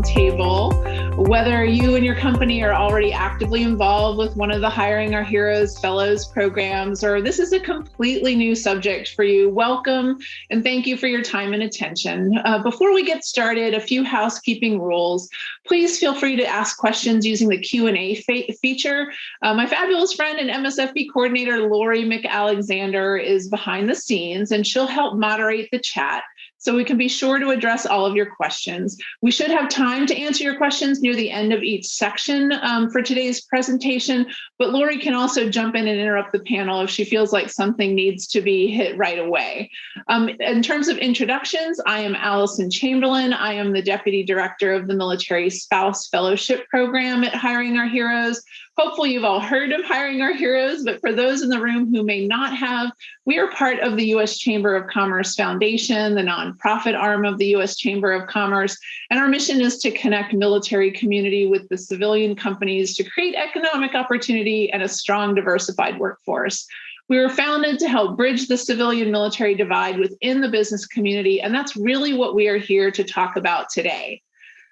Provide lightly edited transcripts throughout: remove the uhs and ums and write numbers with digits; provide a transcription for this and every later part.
Roundtable. Whether you and your company are already actively involved with one of the Hiring Our Heroes Fellows programs, or this is a completely new subject for you, welcome and thank you for your time and attention. Before we get started, a few housekeeping rules. Please feel free to ask questions using the Q&A feature. My fabulous friend and MSFB coordinator, Lori McAlexander, is behind the scenes, and she'll help moderate the chat so we can be sure to address all of your questions. We should have time to answer your questions near the end of each section for today's presentation, but Lori can also jump in and interrupt the panel if she feels like something needs to be hit right away. In terms of introductions, I am Allison Chamberlain. I am the Deputy Director of the Military Spouse Fellowship Program at Hiring Our Heroes. Hopefully you've all heard of Hiring Our Heroes, but for those in the room who may not have, we are part of the U.S. Chamber of Commerce Foundation, the nonprofit arm of the U.S. Chamber of Commerce, and our mission is to connect military community with the civilian companies to create economic opportunity and a strong, diversified workforce. We were founded to help bridge the civilian-military divide within the business community, and that's really what we are here to talk about today.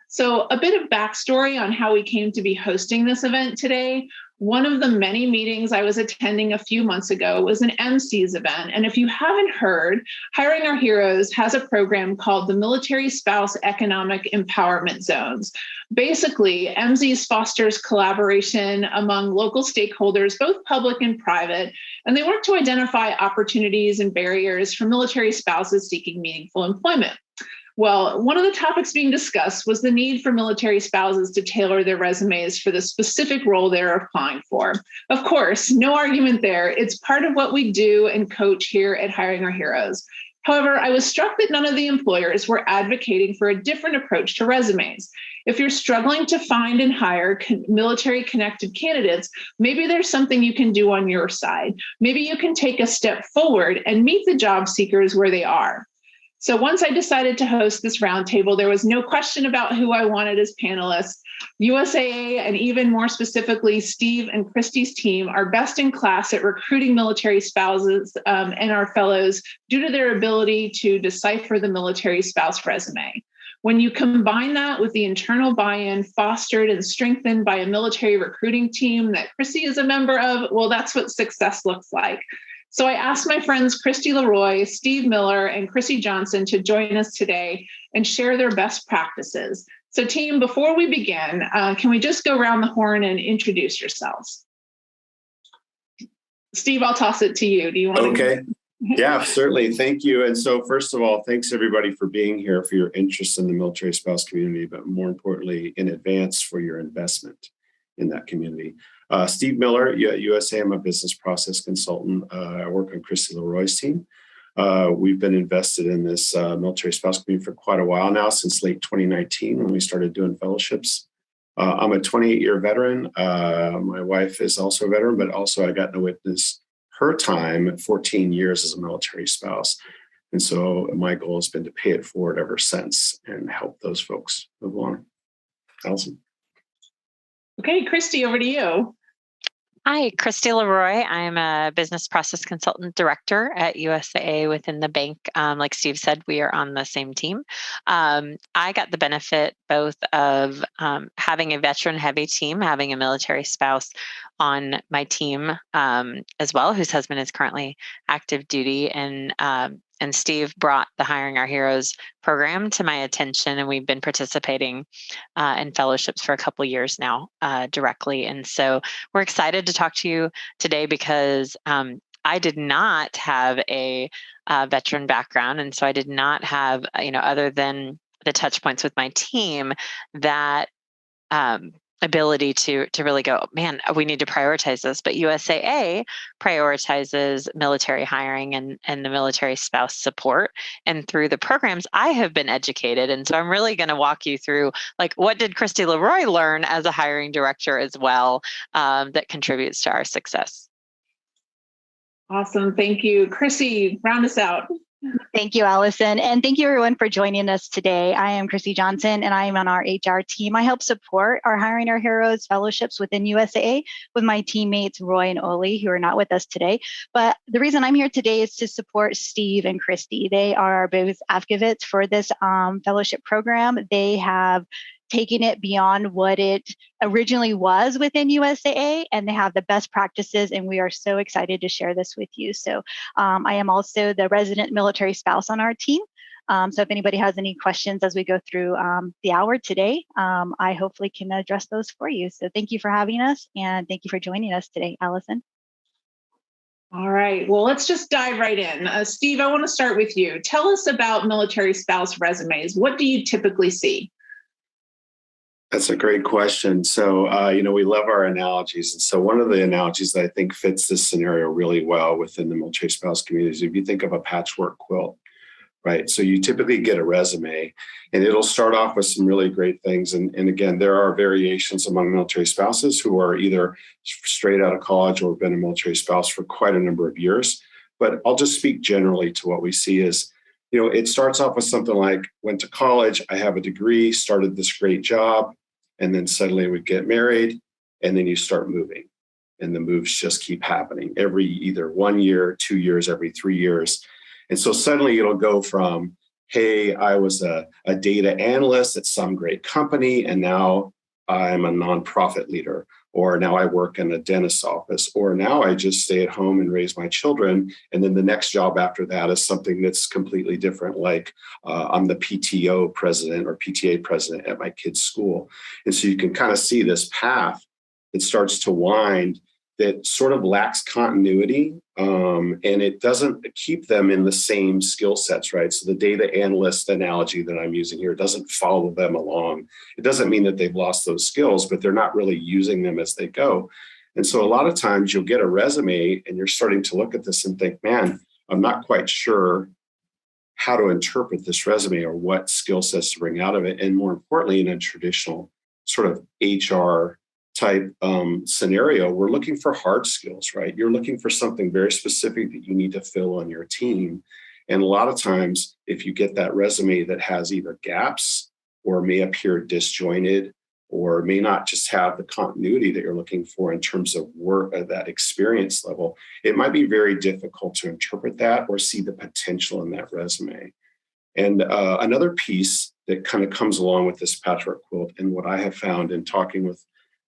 So a bit of backstory on how we came to be hosting this event today. One of the many meetings I was attending a few months ago was an MC's event. And if you haven't heard, Hiring Our Heroes has a program called the Military Spouse Economic Empowerment Zones. Basically, MC's fosters collaboration among local stakeholders, both public and private, and they work to identify opportunities and barriers for military spouses seeking meaningful employment. Well, one of the topics being discussed was the need for military spouses to tailor their resumes for the specific role they're applying for. Of course, no argument there. It's part of what we do and coach here at Hiring Our Heroes. However, I was struck that none of the employers were advocating for a different approach to resumes. If you're struggling to find and hire military-connected candidates, maybe there's something you can do on your side. Maybe you can take a step forward and meet the job seekers where they are. So once I decided to host this roundtable, there was no question about who I wanted as panelists. USAA, and even more specifically, Steve and Christy's team, are best in class at recruiting military spouses and our fellows due to their ability to decipher the military spouse resume. When you combine that with the internal buy-in fostered and strengthened by a military recruiting team that Christy is a member of, well, that's what success looks like. So I asked my friends Christy Leroy, Steve Miller, and Chrissy Johnson to join us today and share their best practices. So team, before we begin, can we just go around the horn and introduce yourselves? Steve, I'll toss it to you. Do you want to? Okay. Yeah, certainly. Thank you. And so first of all, thanks everybody for being here, for your interest in the military spouse community, but more importantly, in advance for your investment in that community. Steve Miller, USA, I'm a business process consultant. I work on Christy Leroy's team. We've been invested in this military spouse community for quite a while now, since late 2019 when we started doing fellowships. I'm a 28-year veteran. My wife is also a veteran, but also I got to witness her time at 14 years as a military spouse. And so my goal has been to pay it forward ever since and help those folks move on. Allison. Okay, Christy, over to you. Hi, Christy Leroy. I'm a business process consultant director at USAA within the bank. Like Steve said, we are on the same team. I got the benefit both of having a veteran-heavy team, having a military spouse on my team as well, whose husband is currently active duty, and Steve brought the Hiring Our Heroes program to my attention, and we've been participating in fellowships for a couple of years now directly. And so we're excited to talk to you today because I did not have a veteran background, and so I did not have, other than the touch points with my team, that ability to really go, man, we need to prioritize this. But USAA prioritizes military hiring and the military spouse support. And through the programs, I have been educated. And so I'm really going to walk you through, like, what did Christy Leroy learn as a hiring director as well that contributes to our success? Awesome. Thank you. Chrissy, round us out. Thank you, Allison. And thank you, everyone, for joining us today. I am Chrissy Johnson, and I am on our HR team. I help support our Hiring Our Heroes fellowships within USAA with my teammates, Roy and Oli, who are not with us today. But the reason I'm here today is to support Steve and Christy. They are both advocates for this fellowship program. They have taking it beyond what it originally was within USAA, and they have the best practices, and we are so excited to share this with you. So I am also the resident military spouse on our team. So if anybody has any questions as we go through the hour today, I hopefully can address those for you. So thank you for having us, and thank you for joining us today, Allison. All right, well, let's just dive right in. Steve, I want to start with you. Tell us about military spouse resumes. What do you typically see? That's a great question. So, we love our analogies. And so one of the analogies that I think fits this scenario really well within the military spouse community is if you think of a patchwork quilt, right? So you typically get a resume and it'll start off with some really great things. And again, there are variations among military spouses who are either straight out of college or been a military spouse for quite a number of years. But I'll just speak generally to what we see is, it starts off with something like, went to college, I have a degree, started this great job, and then suddenly we get married, and then you start moving. And the moves just keep happening every either 1 year, 2 years, every 3 years. And so suddenly it'll go from, hey, I was a data analyst at some great company, and now I'm a nonprofit leader, or now I work in a dentist's office, or now I just stay at home and raise my children. And then the next job after that is something that's completely different, like I'm the PTO president or PTA president at my kid's school. And so you can kind of see this path that starts to wind that sort of lacks continuity, and it doesn't keep them in the same skill sets, right? So the data analyst analogy that I'm using here doesn't follow them along. It doesn't mean that they've lost those skills, but they're not really using them as they go. And so a lot of times you'll get a resume and you're starting to look at this and think, man, I'm not quite sure how to interpret this resume or what skill sets to bring out of it. And more importantly, in a traditional sort of HR type scenario, we're looking for hard skills, right? You're looking for something very specific that you need to fill on your team. And a lot of times, if you get that resume that has either gaps or may appear disjointed or may not just have the continuity that you're looking for in terms of work at that experience level, it might be very difficult to interpret that or see the potential in that resume. And another piece that kind of comes along with this patchwork quilt, and what I have found in talking with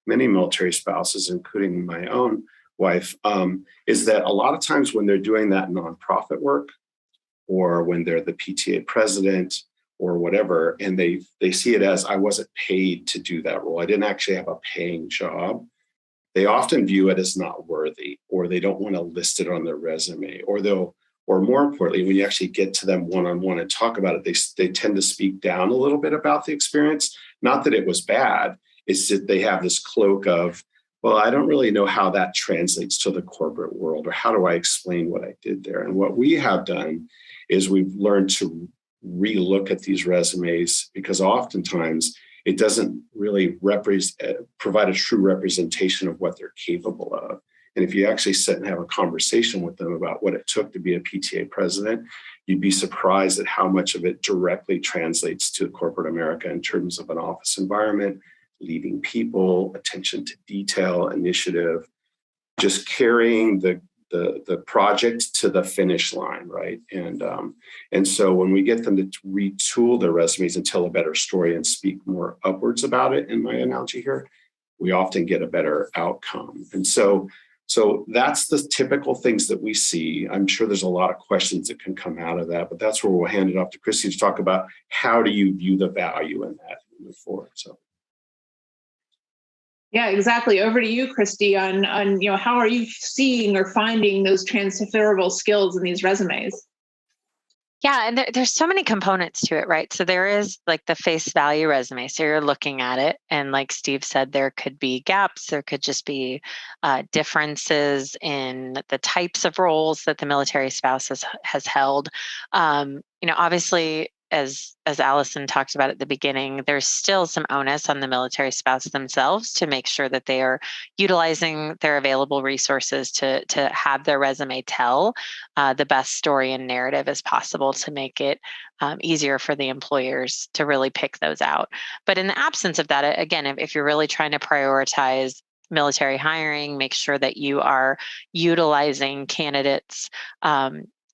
many military spouses, including my own wife, is that a lot of times when they're doing that nonprofit work or when they're the PTA president or whatever, and they see it as, I wasn't paid to do that role, I didn't actually have a paying job, they often view it as not worthy, or they don't want to list it on their resume, or more importantly, when you actually get to them one-on-one and talk about it, they tend to speak down a little bit about the experience. Not that it was bad, it's that they have this cloak of, well, I don't really know how that translates to the corporate world, or how do I explain what I did there? And what we have done is we've learned to relook at these resumes, because oftentimes it doesn't really provide a true representation of what they're capable of. And if you actually sit and have a conversation with them about what it took to be a PTA president, you'd be surprised at how much of it directly translates to corporate America in terms of an office environment, leading people, attention to detail, initiative, just carrying the project to the finish line, right? And so when we get them to retool their resumes and tell a better story and speak more upwards about it, in my analogy here, we often get a better outcome. And so that's the typical things that we see. I'm sure there's a lot of questions that can come out of that, but that's where we'll hand it off to Christy to talk about how do you view the value in that and move forward. So. Yeah, exactly. Over to you, Christy, on how are you seeing or finding those transferable skills in these resumes? Yeah, and there's so many components to it, right? So there is like the face value resume. So you're looking at it, and like Steve said, there could be gaps. There could just be differences in the types of roles that the military spouse has held. Obviously, as Allison talked about at the beginning, there's still some onus on the military spouse themselves to make sure that they are utilizing their available resources to have their resume tell the best story and narrative as possible to make it easier for the employers to really pick those out. But in the absence of that, again, if you're really trying to prioritize military hiring, make sure that you are utilizing candidates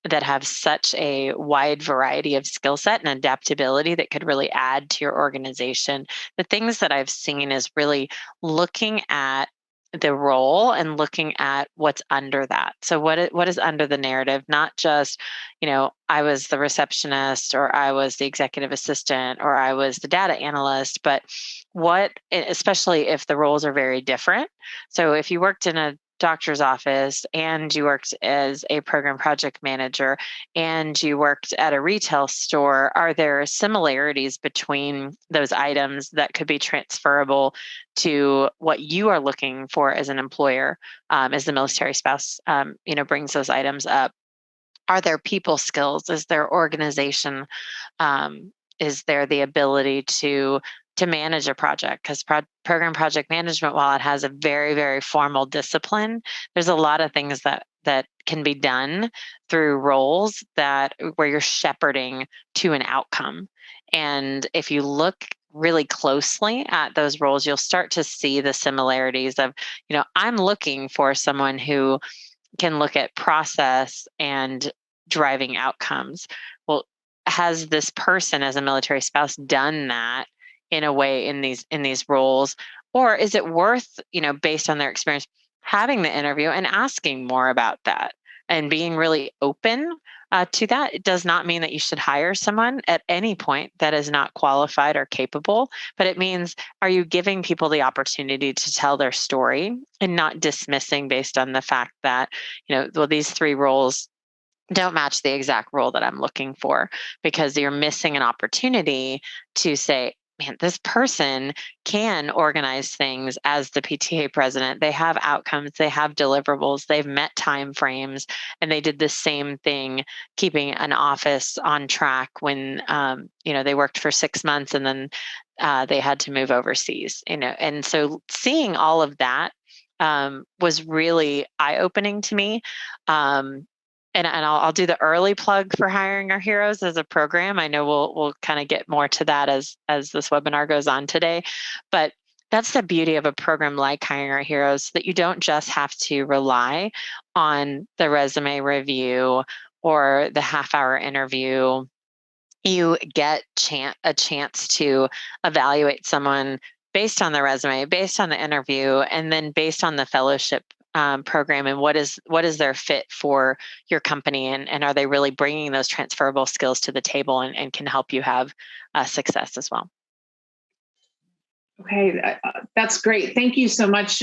that have such a wide variety of skill set and adaptability that could really add to your organization. The things that I've seen is really looking at the role and looking at what's under that. So what is under the narrative, not just, I was the receptionist or I was the executive assistant or I was the data analyst, but especially if the roles are very different. So if you worked in a doctor's office and you worked as a program project manager and you worked at a retail store, are there similarities between those items that could be transferable to what you are looking for as an employer, as the military spouse, brings those items up? Are there people skills? Is there organization? Is there the ability to manage a project? Because program project management, while it has a very, very formal discipline, there's a lot of things that can be done through roles where you're shepherding to an outcome. And if you look really closely at those roles, you'll start to see the similarities of, I'm looking for someone who can look at process and driving outcomes. Well, has this person as a military spouse done that in a way in these roles, or is it worth, based on their experience, having the interview and asking more about that and being really open to that? It does not mean that you should hire someone at any point that is not qualified or capable, but it means, are you giving people the opportunity to tell their story and not dismissing based on the fact that, these three roles don't match the exact role that I'm looking for, because you're missing an opportunity to say, man, this person can organize things as the PTA president. They have outcomes, they have deliverables, they've met timeframes, and they did the same thing, keeping an office on track when they worked for 6 months and then they had to move overseas. And so seeing all of that was really eye-opening to me. And I'll do the early plug for Hiring Our Heroes as a program. I know we'll kind of get more to that as this webinar goes on today, but that's the beauty of a program like Hiring Our Heroes, that you don't just have to rely on the resume review or the half-hour interview. You get a chance to evaluate someone based on the resume, based on the interview, and then based on the fellowship program, and what is their fit for your company, and are they really bringing those transferable skills to the table and can help you have success as well. Okay, that's great. Thank you so much.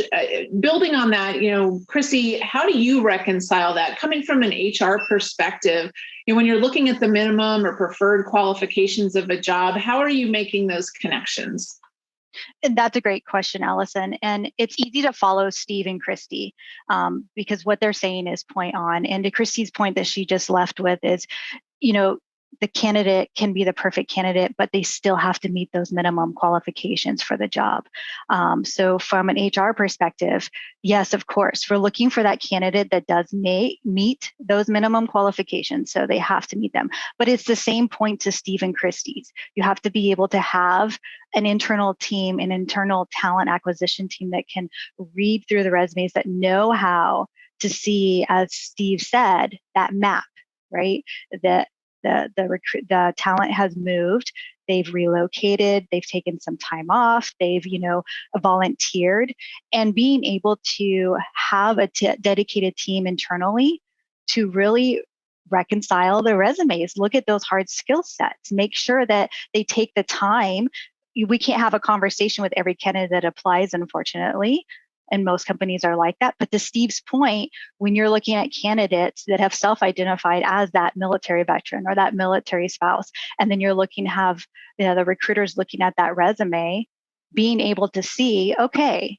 Building on that, Chrissy, how do you reconcile that coming from an HR perspective? When you're looking at the minimum or preferred qualifications of a job, how are you making those connections? And that's a great question, Allison. And it's easy to follow Steve and Christy because what they're saying is point on. And to Christy's point that she just left with is, the candidate can be the perfect candidate, but they still have to meet those minimum qualifications for the job. So from an HR perspective, yes, of course, we're looking for that candidate that does meet those minimum qualifications. So they have to meet them. But it's the same point to Steve and Christie's. You have to be able to have an internal team, an internal talent acquisition team that can read through the resumes, that know how to see, as Steve said, that map, right? The talent has moved, they've relocated, they've taken some time off, they've volunteered, and being able to have a dedicated team internally to really reconcile the resumes, look at those hard skill sets, make sure that they take the time. We can't have a conversation with every candidate that applies, unfortunately. And most companies are like that. But to Steve's point, when you're looking at candidates that have self-identified as that military veteran or that military spouse, and then you're looking to have the recruiters looking at that resume, being able to see, okay,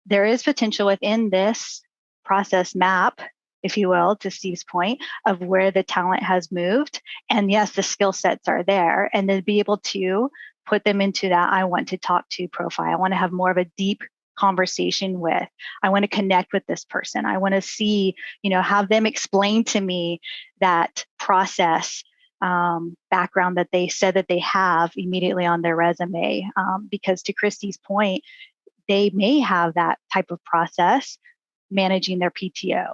there is potential within this process map, if you will, to Steve's point, of where the talent has moved. And yes, the skill sets are there. And then be able to put them into that I want to talk to profile. I want to have more of a deep conversation with. I want to connect with this person. I want to see, have them explain to me that process background that they said that they have immediately on their resume. Because to Christy's point, they may have that type of process managing their PTO,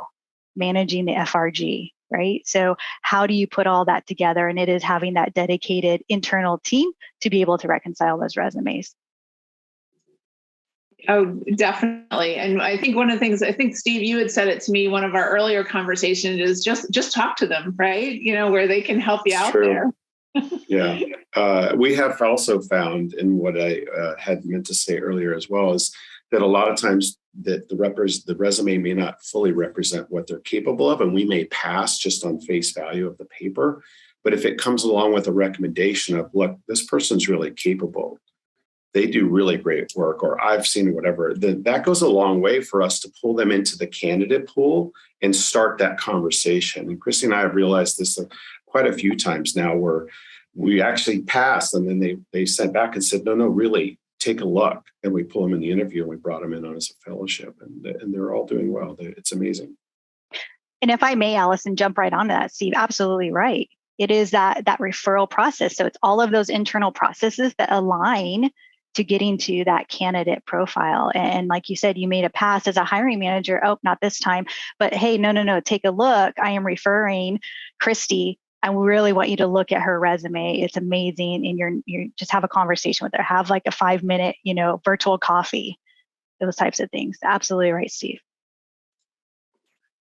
managing the FRG, right? So how do you put all that together? And it is having that dedicated internal team to be able to reconcile those resumes. Oh, definitely. And I think one of the things, I think, Steve, you had said it to me, one of our earlier conversations is just talk to them, right? Where they can help you out there. Yeah. We have also found, and what I had meant to say earlier as well, is that a lot of times that the resume may not fully represent what they're capable of, and we may pass just on face value of the paper. But if it comes along with a recommendation of, look, this person's really capable, they do really great work, or I've seen whatever, that goes a long way for us to pull them into the candidate pool and start that conversation. And Christy and I have realized this quite a few times now, where we actually passed and then they sent back and said, no, really, take a look. And we pull them in the interview and we brought them in on as a fellowship, and they're all doing well. It's amazing. And if I may, Allison, jump right onto that, Steve, absolutely right. It is that referral process. So it's all of those internal processes that align to getting to that candidate profile. And like you said, you made a pass as a hiring manager. Oh, not this time. But hey, no, take a look. I am referring Christy. I really want you to look at her resume. It's amazing. And you just have a conversation with her. Have like a 5-minute, virtual coffee, those types of things. Absolutely right, Steve.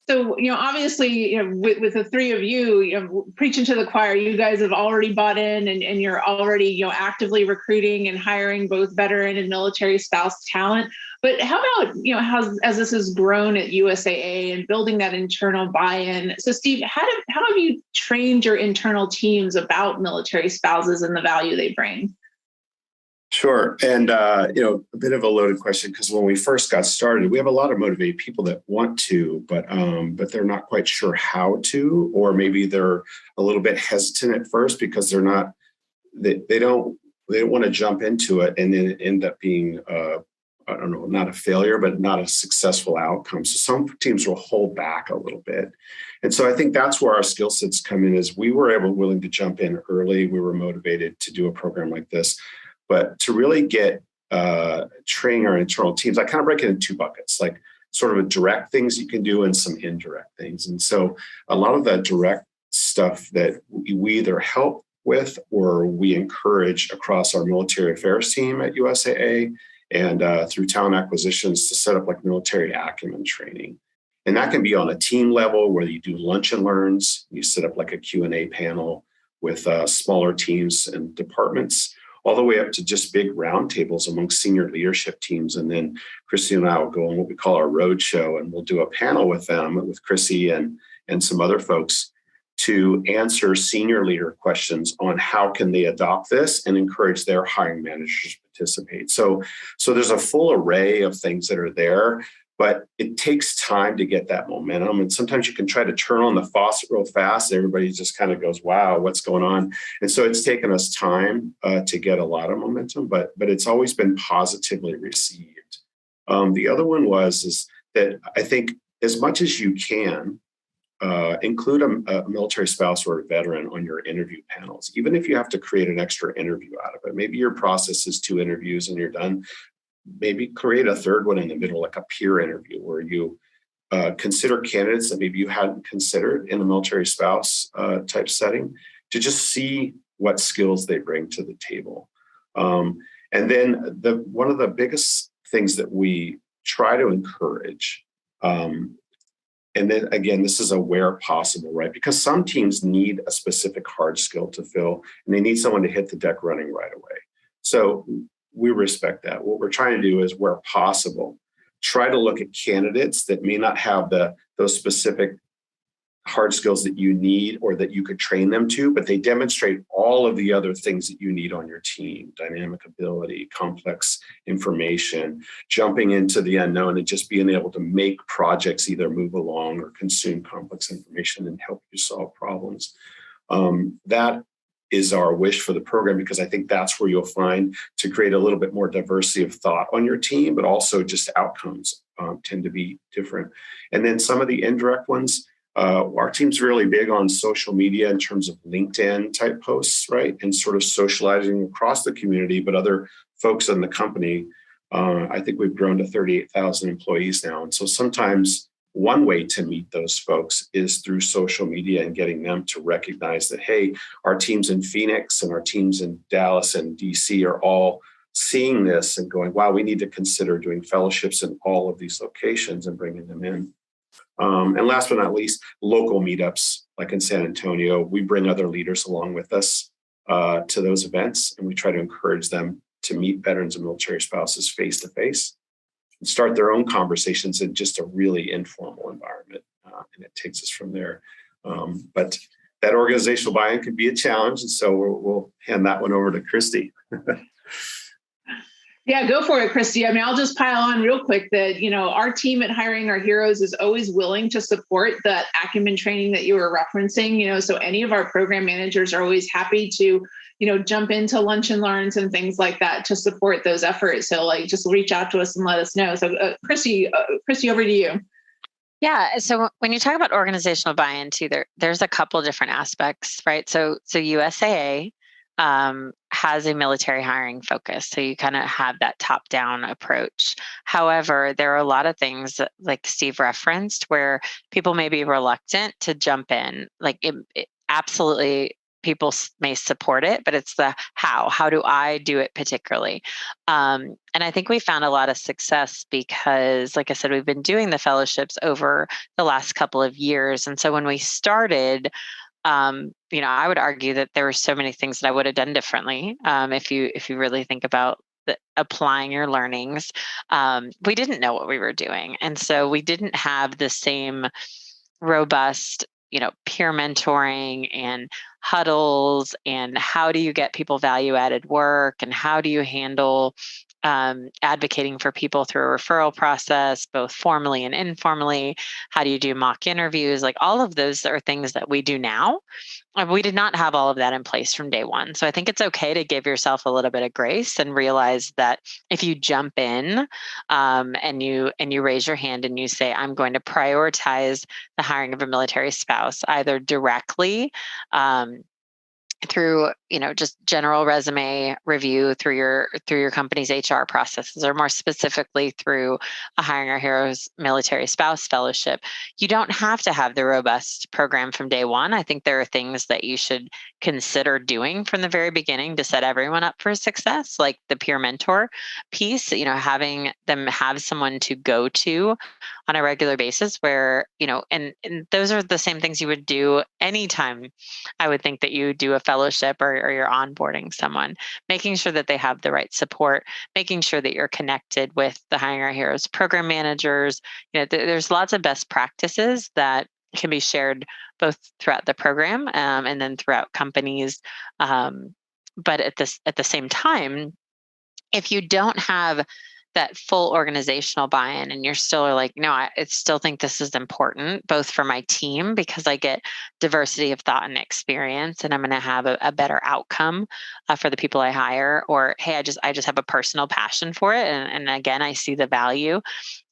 So, obviously, with the three of you, preaching to the choir, you guys have already bought in and you're already, actively recruiting and hiring both veteran and military spouse talent. But how about, as this has grown at USAA and building that internal buy-in? So, Steve, how have you trained your internal teams about military spouses and the value they bring? Sure. And, a bit of a loaded question, because when we first got started, we have a lot of motivated people that want to, but they're not quite sure how to, or maybe they're a little bit hesitant at first because they don't want to jump into it and then end up being, not a failure, but not a successful outcome. So some teams will hold back a little bit. And so I think that's where our skill sets come in, is we were willing to jump in early. We were motivated to do a program like this. But to really get training our internal teams, I kind of break it into two buckets, like sort of a direct things you can do and some indirect things. And so a lot of that direct stuff that we either help with or we encourage across our military affairs team at USAA and through talent acquisitions to set up like military acumen training. And that can be on a team level where you do lunch and learns, you set up like a Q&A panel with smaller teams and departments, all the way up to just big roundtables amongst senior leadership teams. And then Chrissy and I will go on what we call our road show, and we'll do a panel with them, with Chrissy and some other folks, to answer senior leader questions on how can they adopt this and encourage their hiring managers to participate. So there's a full array of things that are there, but it takes time to get that momentum. And sometimes you can try to turn on the faucet real fast, and everybody just kind of goes, wow, what's going on? And so it's taken us time to get a lot of momentum, but it's always been positively received. The other one is that I think as much as you can, include a military spouse or a veteran on your interview panels, even if you have to create an extra interview out of it. Maybe your process is 2 interviews and you're done. Maybe create a third one in the middle, like a peer interview, where you consider candidates that maybe you hadn't considered in a military spouse type setting, to just see what skills they bring to the table. And then one of the biggest things that we try to encourage, and then again, this is a where possible, right? Because some teams need a specific hard skill to fill, and they need someone to hit the deck running right away. So we respect that. What we're trying to do is, where possible, try to look at candidates that may not have those specific hard skills that you need or that you could train them to, but they demonstrate all of the other things that you need on your team: dynamic ability, complex information, jumping into the unknown, and just being able to make projects either move along or consume complex information and help you solve problems. That is our wish for the program, because I think that's where you'll find, to create a little bit more diversity of thought on your team, but also just outcomes tend to be different. And then some of the indirect ones, our team's really big on social media in terms of LinkedIn type posts, right? And sort of socializing across the community, but other folks in the company. I think we've grown to 38,000 employees now. And so sometimes one way to meet those folks is through social media and getting them to recognize that, hey, our teams in Phoenix and our teams in Dallas and DC are all seeing this and going, wow, we need to consider doing fellowships in all of these locations and bringing them in. And last but not least, local meetups, like in San Antonio, we bring other leaders along with us to those events, and we try to encourage them to meet veterans and military spouses face to face and start their own conversations in just a really informal environment. And it takes us from there. But that organizational buy-in can be a challenge. And so we'll hand that one over to Christy. Yeah, go for it, Christy. I mean, I'll just pile on real quick that, our team at Hiring Our Heroes is always willing to support that acumen training that you were referencing, so any of our program managers are always happy to, jump into lunch and learns and things like that to support those efforts. So just reach out to us and let us know. So Christy, over to you. Yeah. So when you talk about organizational buy-in too, there's a couple different aspects, right? So USAA has a military hiring focus. So you kind of have that top-down approach. However, there are a lot of things that, like Steve referenced, where people may be reluctant to jump in. Like it absolutely, people may support it, but it's the how do I do it particularly? And I think we found a lot of success because, like I said, we've been doing the fellowships over the last couple of years. And so when we started, I would argue that there were so many things that I would have done differently. If you really think about applying your learnings, we didn't know what we were doing, and so we didn't have the same robust, peer mentoring and huddles, and how do you get people value added work, and how do you handle advocating for people through a referral process, both formally and informally. How do you do mock interviews? Like all of those are things that we do now. And we did not have all of that in place from day one. So I think it's okay to give yourself a little bit of grace and realize that if you jump in and you raise your hand and you say, I'm going to prioritize the hiring of a military spouse, either directly through just general resume review through your company's HR processes, or more specifically through a Hiring Our Heroes Military Spouse Fellowship, you don't have to have the robust program from day one. I think there are things that you should consider doing from the very beginning to set everyone up for success, like the peer mentor piece, having them have someone to go to on a regular basis where, and those are the same things you would do anytime I would think that you do a fellowship or you're onboarding someone, making sure that they have the right support, making sure that you're connected with the Hiring Our Heroes program managers. There's lots of best practices that can be shared both throughout the program and then throughout companies. But at the same time, if you don't have that full organizational buy-in and you're still like, no, I still think this is important, both for my team, because I get diversity of thought and experience, and I'm going to have a better outcome for the people I hire, or, hey, I just have a personal passion for it. And again, I see the value.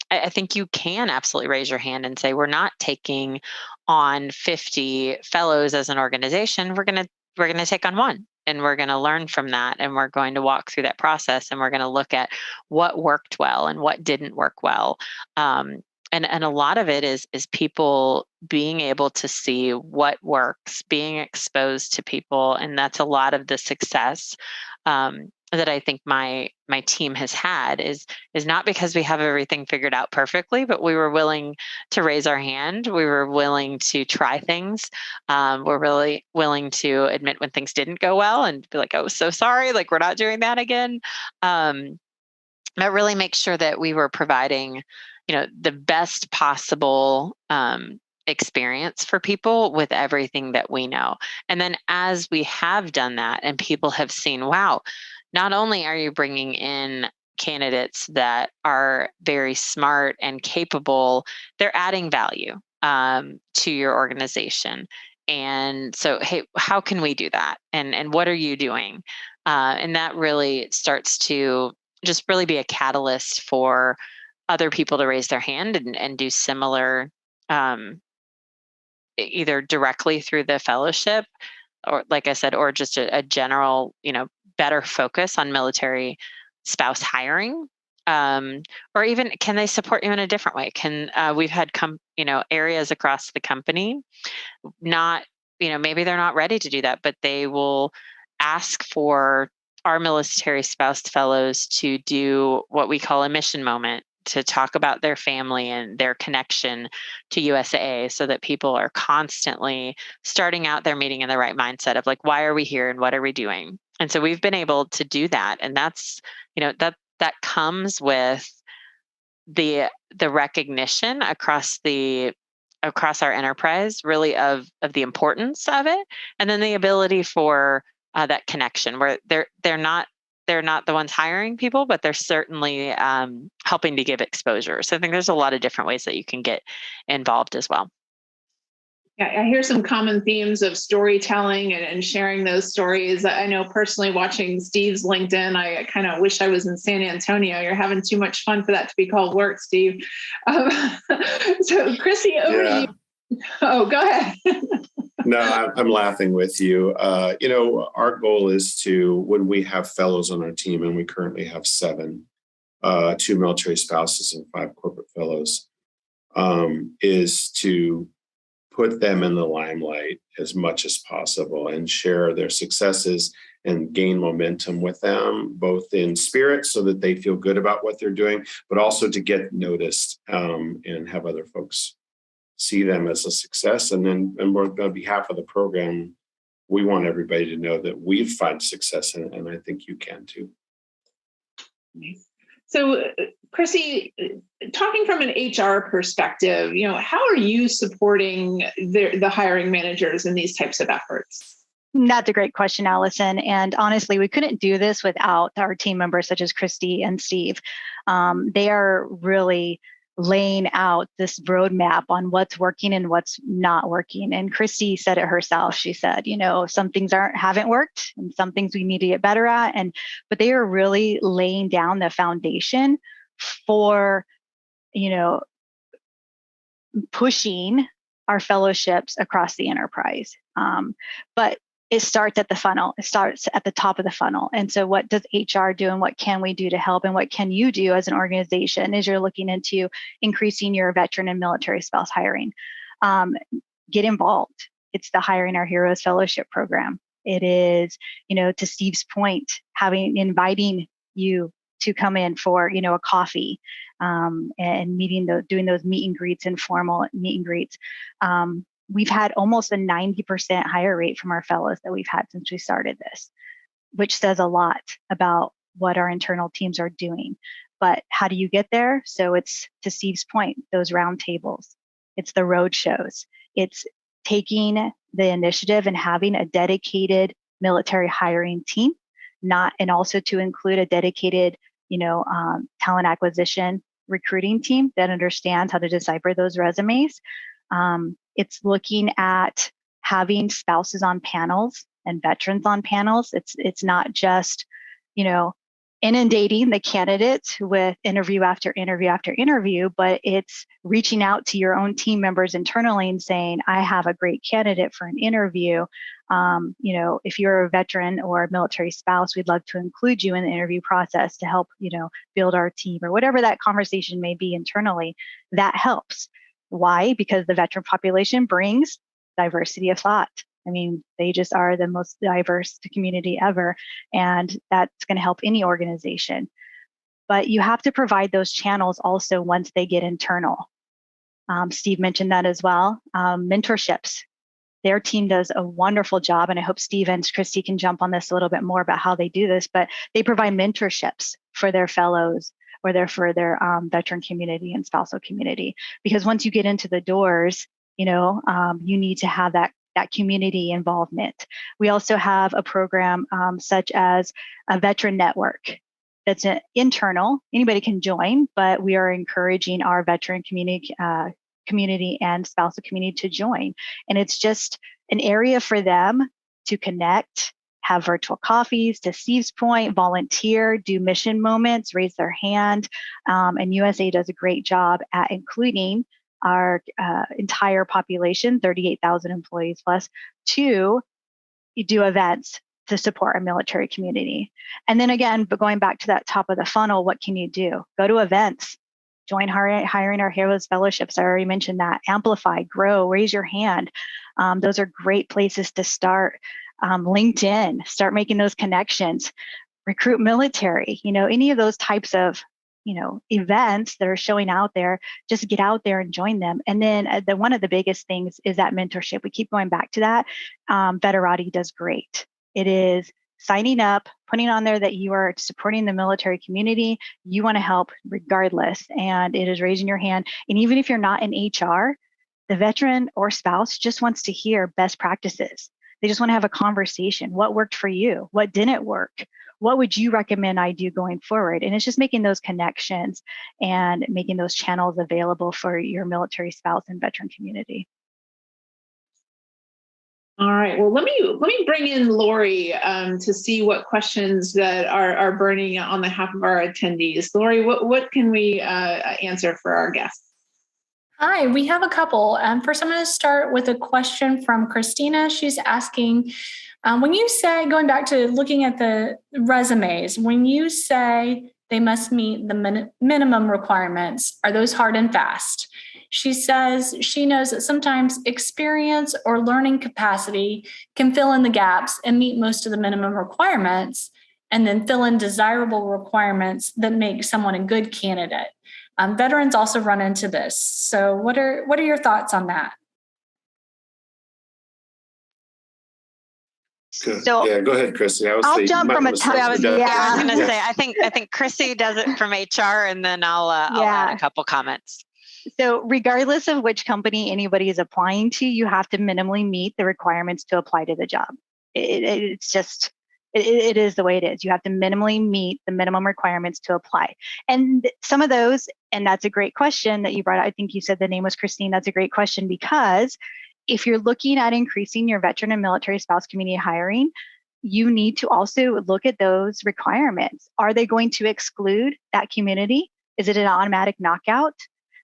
I think you can absolutely raise your hand and say, we're not taking on 50 fellows as an organization. We're going to take on one. And we're going to learn from that, and we're going to walk through that process, and we're going to look at what worked well and what didn't work well. And a lot of it is people being able to see what works, being exposed to people, and that's a lot of the success that I think my team has had is not because we have everything figured out perfectly, but we were willing to raise our hand. We were willing to try things. We're really willing to admit when things didn't go well and be like, oh, so sorry, like we're not doing that again. But really make sure that we were providing, the best possible experience for people with everything that we know. And then as we have done that and people have seen, wow, not only are you bringing in candidates that are very smart and capable, they're adding value to your organization. And so, hey, how can we do that? And what are you doing? And that really starts to just really be a catalyst for other people to raise their hand and do similar, either directly through the fellowship, or like I said, or just a general, better focus on military spouse hiring. or even can they support you in a different way? We've had areas across the company, not, maybe they're not ready to do that, but they will ask for our military spouse fellows to do what we call a mission moment, to talk about their family and their connection to USAA, so that people are constantly starting out their meeting in the right mindset of like, why are we here and what are we doing? And so we've been able to do that. And that's, that comes with the recognition across our enterprise, really, of the importance of it, and then the ability for that connection, where they're not the ones hiring people, but they're certainly helping to give exposure. So I think there's a lot of different ways that you can get involved as well. Yeah, I hear some common themes of storytelling and sharing those stories. I know personally, watching Steve's LinkedIn, I kind of wish I was in San Antonio. You're having too much fun for that to be called work, Steve. So Chrissy, over to you. Oh, go ahead. No, I'm laughing with you. Our goal is to, when we have fellows on our team, and we currently have 7, 2 military spouses and 5 corporate fellows, is to put them in the limelight as much as possible and share their successes and gain momentum with them, both in spirit so that they feel good about what they're doing, but also to get noticed and have other folks see them as a success. And on behalf of the program, we want everybody to know that we've found success, and I think you can too. So, Chrissy, talking from an HR perspective, how are you supporting the hiring managers in these types of efforts? That's a great question, Allison. And honestly, we couldn't do this without our team members such as Christy and Steve. They are really laying out this roadmap on what's working and what's not working. And Christy said it herself. She said, some things haven't worked and some things we need to get better at. But they are really laying down the foundation for, pushing our fellowships across the enterprise. But it starts at the funnel. It starts at the top of the funnel. And so what does HR do and what can we do to help? And what can you do as an organization as you're looking into increasing your veteran and military spouse hiring? Get involved. It's the Hiring Our Heroes Fellowship Program. It is, to Steve's point, inviting you to come in for, a coffee and doing those meet and greets, informal meet and greets. We've had almost a 90% hire rate from our fellows that we've had since we started this, which says a lot about what our internal teams are doing. But how do you get there? So it's, to Steve's point, those roundtables. It's the road shows. It's taking the initiative and having a dedicated military hiring team, and also to include a dedicated, talent acquisition recruiting team that understands how to decipher those resumes. It's looking at having spouses on panels and veterans on panels. It's not just, inundating the candidates with interview after interview after interview, but it's reaching out to your own team members internally and saying, I have a great candidate for an interview. If you're a veteran or a military spouse, we'd love to include you in the interview process to help, build our team, or whatever that conversation may be internally. That helps. Why? Because the veteran population brings diversity of thought. They just are the most diverse community ever, and that's going to help any organization. But you have to provide those channels also once they get internal. Steve mentioned that as well. Mentorships. Their team does a wonderful job, and I hope Steve and Christy can jump on this a little bit more about how they do this, but they provide mentorships for their fellows or for their veteran community and spousal community. Because once you get into the doors, you need to have that community involvement. We also have a program such as a veteran network that's internal. Anybody can join, but we are encouraging our veteran community and spousal community to join. And it's just an area for them to connect, have virtual coffees, to Steve's point, volunteer, do mission moments, raise their hand. And USA does a great job at including our entire population, 38,000 employees plus, to do events to support our military community. And then again, but going back to that top of the funnel, what can you do? Go to events, join Hiring Our Heroes fellowships. I already mentioned that. Amplify, grow, raise your hand. Those are great places to start. LinkedIn, start making those connections. Recruit military, any of those types of events that are showing out there, just get out there and join them. And then one of the biggest things is that mentorship. We keep going back to that. Veterati does great. It is signing up, putting on there that you are supporting the military community, you want to help regardless, and it is raising your hand. And even if you're not in HR, the veteran or spouse just wants to hear best practices. They just want to have a conversation. What worked for you? What didn't work? What would you recommend I do going forward? And it's just making those connections and making those channels available for your military spouse and veteran community. All right. Well, let me bring in Lori to see what questions that are burning on behalf of our attendees. Lori, what can we answer for our guests? Hi, we have a couple. First, I'm going to start with a question from Christina. She's asking, when you say, going back to looking at the resumes, when you say they must meet the minimum requirements, are those hard and fast? She says she knows that sometimes experience or learning capacity can fill in the gaps and meet most of the minimum requirements, and then fill in desirable requirements that make someone a good candidate. Veterans also run into this. So what are your thoughts on that? So yeah, go ahead, Chrissy. I'll jump from a I was going to say, I think Chrissy does it from HR, and then I'll add a couple comments. So regardless of which company anybody is applying to, you have to minimally meet the requirements to apply to the job. It's just, it is the way it is. You have to minimally meet the minimum requirements to apply. And some of those, and that's a great question that you brought up. I think you said the name was Christine. That's a great question, because if you're looking at increasing your veteran and military spouse community hiring, you need to also look at those requirements. Are they going to exclude that community? Is it an automatic knockout?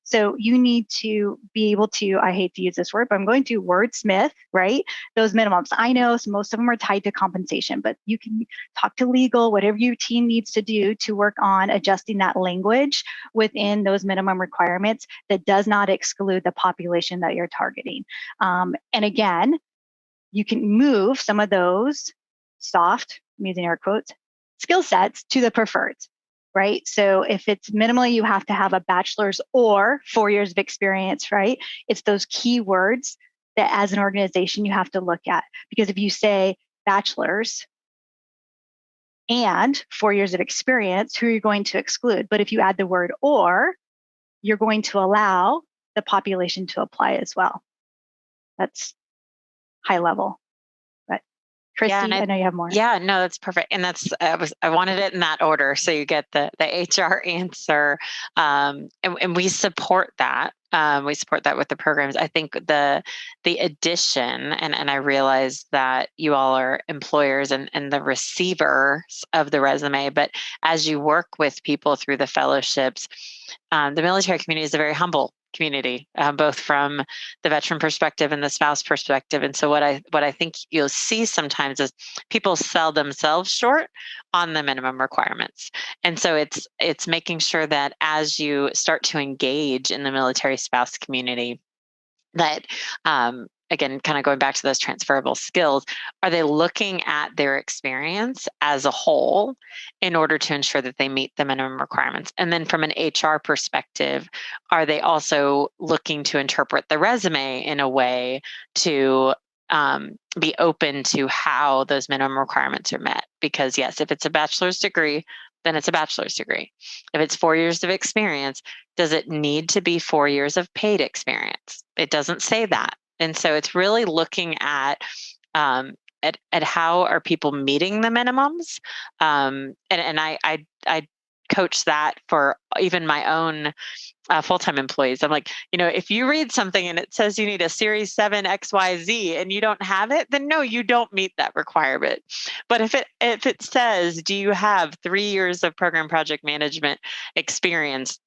So you need to be able to, I hate to use this word, but I'm going to wordsmith, right? Those minimums. I know most of them are tied to compensation, but you can talk to legal, whatever your team needs to do to work on adjusting that language within those minimum requirements that does not exclude the population that you're targeting. And again, you can move some of those soft, I'm using air quotes, skill sets to the preferreds. Right? So if it's minimally, you have to have a bachelor's or 4 years of experience, right? It's those keywords that as an organization you have to look at. Because if you say bachelor's and 4 years of experience, who are you going to exclude? But if you add the word or, you're going to allow the population to apply as well. That's high level. Christy, I know you have more. Yeah, no, that's perfect. And that's, I wanted it in that order. So you get the HR answer. And we support that. We support that with the programs. I think the addition, and I realize that you all are employers and the receivers of the resume, but as you work with people through the fellowships, the military community is a very humble community, both from the veteran perspective and the spouse perspective. And so what I think you'll see sometimes is people sell themselves short on the minimum requirements. And so it's making sure that as you start to engage in the military spouse community, that again, kind of going back to those transferable skills, are they looking at their experience as a whole in order to ensure that they meet the minimum requirements? And then from an HR perspective, are they also looking to interpret the resume in a way to be open to how those minimum requirements are met? Because yes, if it's a bachelor's degree, then it's a bachelor's degree. If it's 4 years of experience, does it need to be 4 years of paid experience? It doesn't say that. And so it's really looking at how are people meeting the minimums, and I coach that for even my own full-time employees. I'm like, if you read something and it says you need a Series 7 XYZ and you don't have it, then no, you don't meet that requirement. But if it says, do you have 3 years of program project management experience?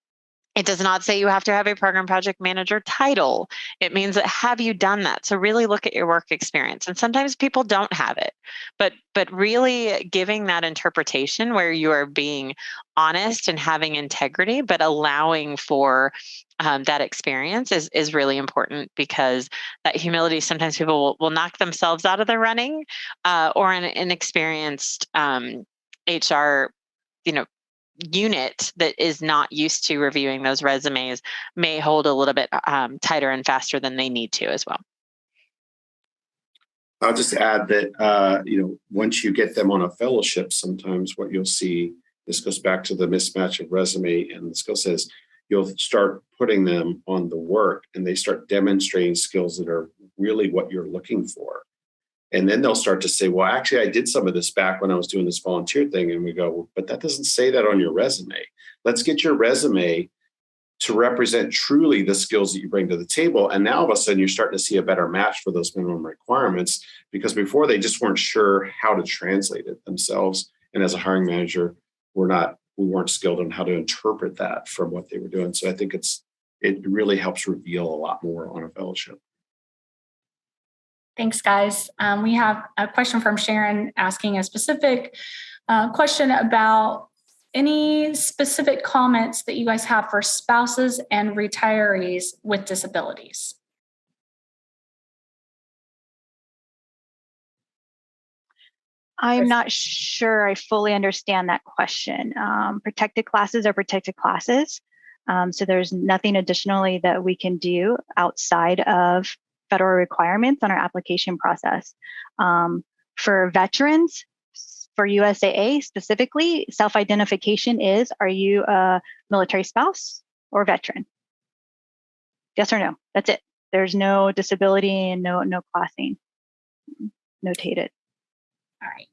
It does not say you have to have a program project manager title. It means that have you done that? So really look at your work experience. And sometimes people don't have it, but really giving that interpretation where you are being honest and having integrity, but allowing for that experience is really important, because that humility, sometimes people will knock themselves out of the running, or an inexperienced HR, unit that is not used to reviewing those resumes may hold a little bit tighter and faster than they need to as well. I'll just add that, once you get them on a fellowship, sometimes what you'll see, this goes back to the mismatch of resume and the skill sets, you'll start putting them on the work and they start demonstrating skills that are really what you're looking for. And then they'll start to say, well, actually, I did some of this back when I was doing this volunteer thing. And we go, but that doesn't say that on your resume. Let's get your resume to represent truly the skills that you bring to the table. And now all of a sudden, you're starting to see a better match for those minimum requirements, because before they just weren't sure how to translate it themselves. And as a hiring manager, we weren't skilled in how to interpret that from what they were doing. So I think it really helps reveal a lot more on a fellowship. Thanks, guys. We have a question from Sharon asking a specific question about any specific comments that you guys have for spouses and retirees with disabilities. I'm not sure I fully understand that question. Protected classes are protected classes. So there's nothing additionally that we can do outside of federal requirements on our application process. For veterans, for USAA specifically, self-identification is, are you a military spouse or veteran? Yes or no? That's it. There's no disability and no classing notated. All right.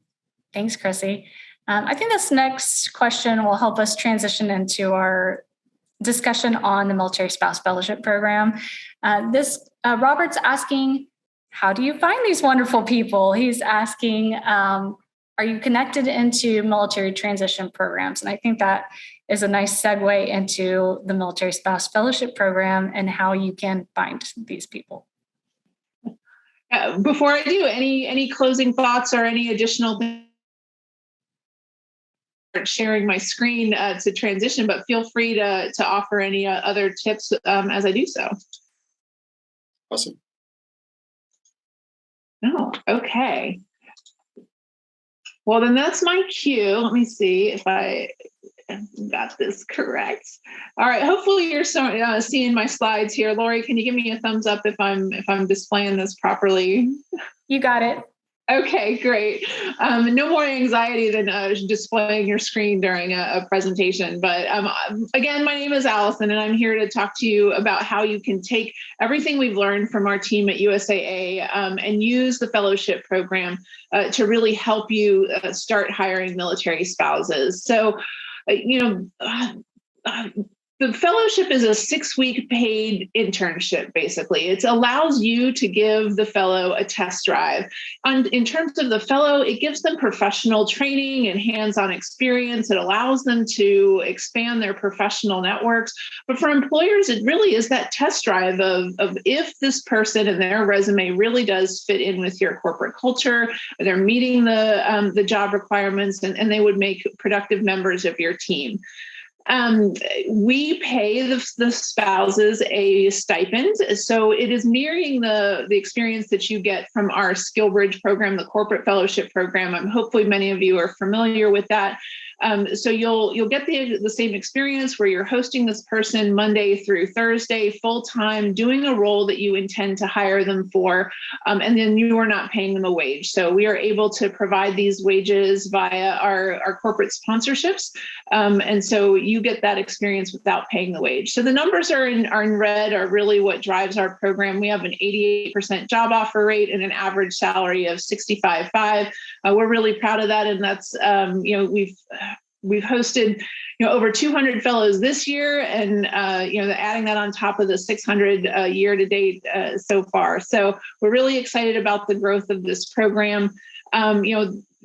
Thanks, Chrissy. I think this next question will help us transition into our discussion on the Military Spouse Fellowship Program. Robert's asking, how do you find these wonderful people? He's asking, are you connected into military transition programs? And I think that is a nice segue into the Military Spouse Fellowship Program and how you can find these people. Before I do, any closing thoughts or any additional things? Sharing my screen to transition, but feel free to offer any other tips as I do so. Awesome. Oh, okay. Well, then that's my cue. Let me see if I got this correct. All right. Hopefully you're seeing my slides here. Lori, can you give me a thumbs up if I'm displaying this properly? You got it. Okay, great. No more anxiety than displaying your screen during a presentation. But again, my name is Allison, and I'm here to talk to you about how you can take everything we've learned from our team at USAA and use the fellowship program to really help you start hiring military spouses. So, the fellowship is a 6-week paid internship, basically. It allows you to give the fellow a test drive. And in terms of the fellow, it gives them professional training and hands-on experience. It allows them to expand their professional networks. But for employers, it really is that test drive of if this person and their resume really does fit in with your corporate culture, they're meeting the job requirements, and they would make productive members of your team. We pay the spouses a stipend, so it is mirroring the experience that you get from our SkillBridge program, the corporate fellowship program. Hopefully many of you are familiar with that. So you'll get the same experience where you're hosting this person Monday through Thursday, full time, doing a role that you intend to hire them for, and then you are not paying them a wage. So we are able to provide these wages via our corporate sponsorships, and so you get that experience without paying the wage. So the numbers are in red are really what drives our program. We have an 88% job offer rate and an average salary of $65,500. We're really proud of that, and that's we've hosted over 200 fellows this year, and adding that on top of the 600 year to date so far. So we're really excited about the growth of this program.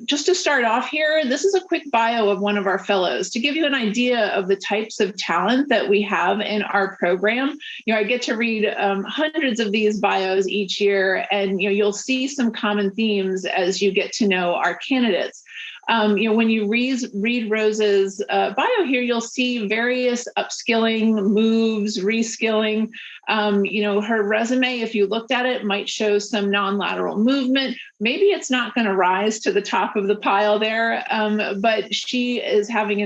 Just to start off here, this is a quick bio of one of our fellows to give you an idea of the types of talent that we have in our program. I get to read hundreds of these bios each year, and you'll see some common themes as you get to know our candidates. When you read Rose's bio here, you'll see various upskilling moves, reskilling. Her resume, if you looked at it, might show some non-lateral movement. Maybe it's not going to rise to the top of the pile there, but she is having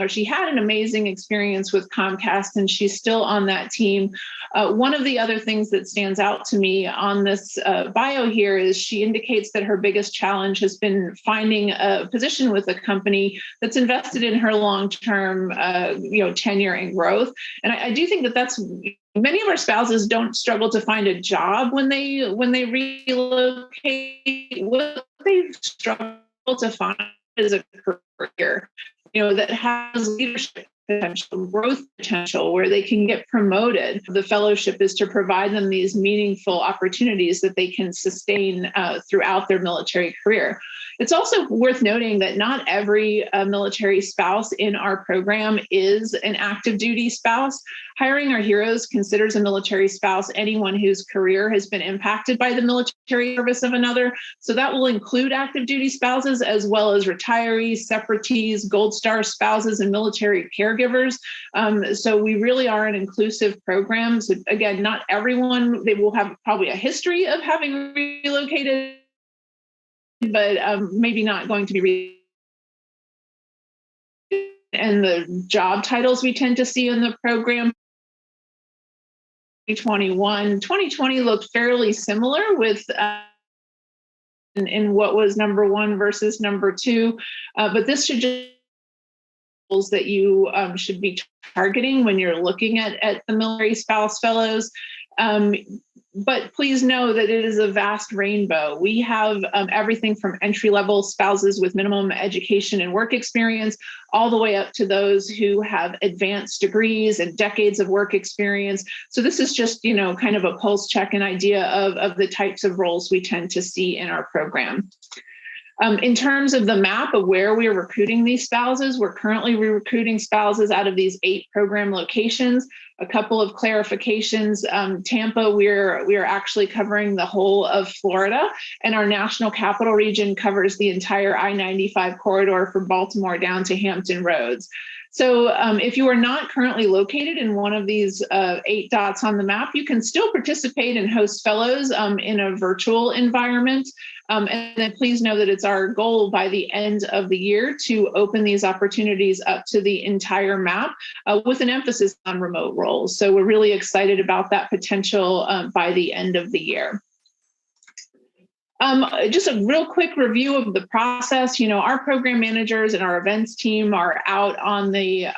she had an amazing experience with Comcast, and she's still on that team. One of the other things that stands out to me on this bio here is she indicates that her biggest challenge has been finding a position with a company that's invested in her long-term, tenure and growth. And I do think that that's many of our spouses don't struggle to find a job when they relocate. What they struggle to find is a career, that has leadership potential, growth potential, where they can get promoted. The fellowship is to provide them these meaningful opportunities that they can sustain throughout their military career. It's also worth noting that not every military spouse in our program is an active duty spouse. Hiring Our Heroes considers a military spouse anyone whose career has been impacted by the military service of another. So that will include active duty spouses as well as retirees, separatees, Gold Star spouses, and military caregivers. So we really are an inclusive program. So again, not everyone, they will have probably a history of having relocated, but maybe not going to be and the job titles we tend to see in the program. 2020 looked fairly similar with in what was number one versus number two, but this should just that you should be targeting when you're looking at the military spouse fellows. But please know that it is a vast rainbow. We have everything from entry-level spouses with minimum education and work experience, all the way up to those who have advanced degrees and decades of work experience. So this is just, kind of a pulse check and idea of the types of roles we tend to see in our program. In terms of the map of where we're recruiting these spouses, we're currently recruiting spouses out of these 8 program locations. A couple of clarifications. Tampa, we're actually covering the whole of Florida, and our national capital region covers the entire I-95 corridor from Baltimore down to Hampton Roads. So if you are not currently located in one of these 8 dots on the map, you can still participate and host fellows in a virtual environment. And then please know that it's our goal by the end of the year to open these opportunities up to the entire map with an emphasis on remote roles. So we're really excited about that potential by the end of the year. Just a real quick review of the process. Our program managers and our events team are out on the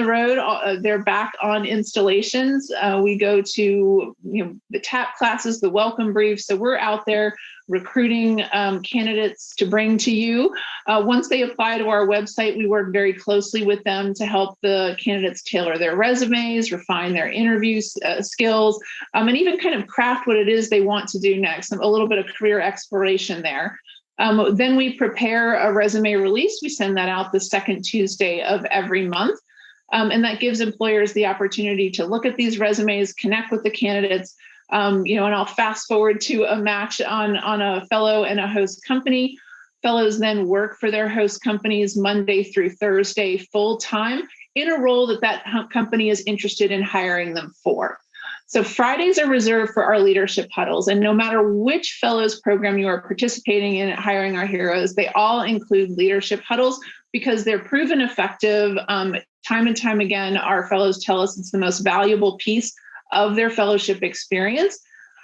road. They're back on installations. We go to the TAP classes, the welcome briefs. So we're out there recruiting candidates to bring to you. Once they apply to our website, we work very closely with them to help the candidates tailor their resumes, refine their interview skills, and even kind of craft what it is they want to do next, a little bit of career exploration there. Then we prepare a resume release. We send that out the second Tuesday of every month. And that gives employers the opportunity to look at these resumes, connect with the candidates, and I'll fast forward to a match on a fellow and a host company. Fellows then work for their host companies Monday through Thursday full time in a role that company is interested in hiring them for. So Fridays are reserved for our leadership huddles, and no matter which fellows program you are participating in at Hiring Our Heroes, they all include leadership huddles because they're proven effective. Time and time again, our fellows tell us it's the most valuable piece of their fellowship experience.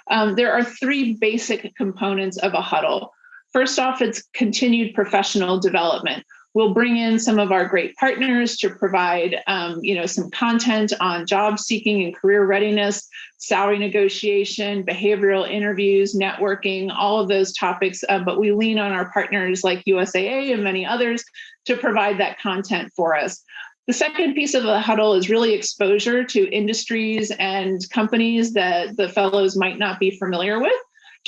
There are 3 basic components of a huddle. First off, it's continued professional development. We'll bring in some of our great partners to provide, some content on job seeking and career readiness, salary negotiation, behavioral interviews, networking, all of those topics. But we lean on our partners like USAA and many others to provide that content for us. The second piece of the huddle is really exposure to industries and companies that the fellows might not be familiar with,